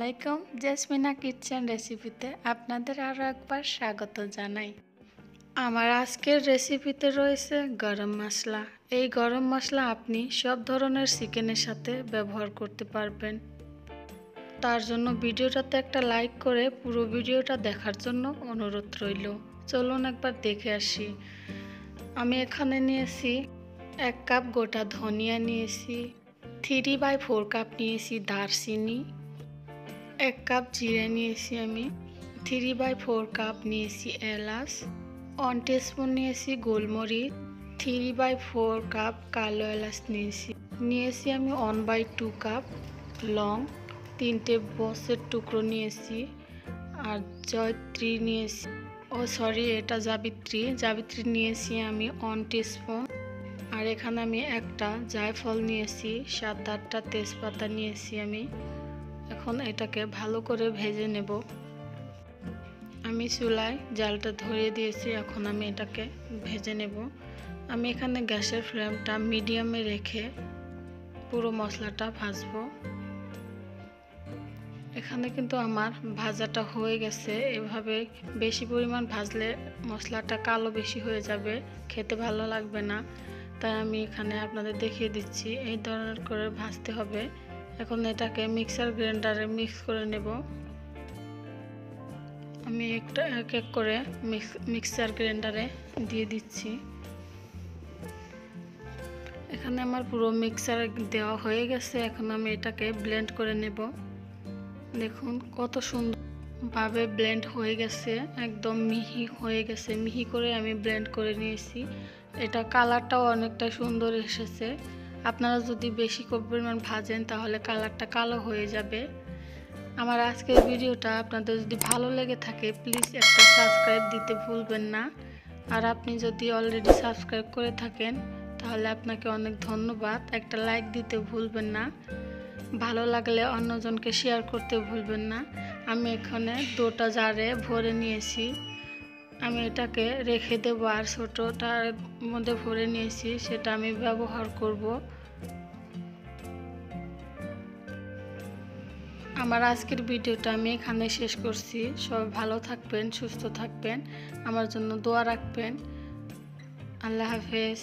আলাইকুম, জেসমিনা কিচেন রেসিপিতে আপনাদের আরও একবার স্বাগত জানাই। আমার আজকের রেসিপিতে রয়েছে গরম মশলা। এই গরম মশলা আপনি সব ধরনের চিকেনের সাথে ব্যবহার করতে পারবেন। তার জন্য ভিডিওটাতে একটা লাইক করে পুরো ভিডিওটা দেখার জন্য অনুরোধ রইল। চলুন একবার দেখে আসি। আমি এখানে নিয়েছি 1 কাপ গোটা ধনিয়া, নিয়েছি 3/4 কাপ নিয়েছি দারচিনি, 1 কাপ জিরে নিয়েছি, আমি 3/4 কাপ নিয়েছি এলাচ, 1 টিস্পুন নিয়েছি গোলমরিচ, 3/4 কাপ কালো এলাচ নিয়েছি আমি 1/2 কাপ লং, 3টে বসের টুকরো নিয়েছি, আর জয়ত্রী নিয়েছি, এটা জাবিত্রী নিয়েছি আমি 1 টিস্পুন। আর এখানে আমি একটা জায়ফল নিয়েছি, 7-8টা তেজপাতা নিয়েছি আমি। এখন এটাকে ভালো করে ভেজে নেব। আমি চুলায় জালটা ধরিয়ে দিয়েছি, এখন আমি এটাকে ভেজে নেব। আমি এখানে গ্যাসের ফ্লেমটা মিডিয়ামে রেখে পুরো মশলাটা ভাজবো। এখানে কিন্তু আমার ভাজাটা হয়ে গেছে। এভাবে বেশি পরিমাণ ভাজলে মশলাটা কালো বেশি হয়ে যাবে, খেতে ভালো লাগবে না। তাই আমি এখানে আপনাদের দেখিয়ে দিচ্ছি, এই ধরনের করে ভাজতে হবে। এখন এটাকে মিক্সার গ্রাইন্ডারে মিক্স করে নেব। আমি এক এক করে মিক্সার গ্রাইন্ডারে দিয়ে দিচ্ছি। এখানে আমার পুরো মিক্সার দেওয়া হয়ে গেছে। এখন আমি এটাকে ব্লেন্ড করে নেব। দেখুন কত সুন্দরভাবে ব্লেন্ড হয়ে গেছে, একদম মিহি হয়ে গেছে। মিহি করে আমি ব্লেন্ড করে নিয়েছি। এটা কালারটাও অনেকটা সুন্দর এসেছে। আপনারা যদি বেশি পরিমাণ ভাজেন তাহলে কালারটা কালো হয়ে যাবে। আমার আজকের ভিডিওটা আপনাদের যদি ভালো লেগে থাকে প্লিজ একটা সাবস্ক্রাইব দিতে ভুলবেন না। আর আপনি যদি অলরেডি সাবস্ক্রাইব করে থাকেন তাহলে আপনাকে অনেক ধন্যবাদ। একটা লাইক দিতে ভুলবেন না। ভালো লাগলে অন্যজনকে শেয়ার করতে ভুলবেন না। আমি এখানে 2টা জারে ভরে নিয়েছি। আমি এটাকে রেখে দেবো, আর ছোটোটার মধ্যে ভরে নিয়েছি, সেটা আমি ব্যবহার করব। আমার আজকের ভিডিওটা আমি এখানে শেষ করছি। সবাই ভালো থাকবেন, সুস্থ থাকবেন, আমার জন্য দোয়া রাখবেন। আল্লাহ হাফেজ।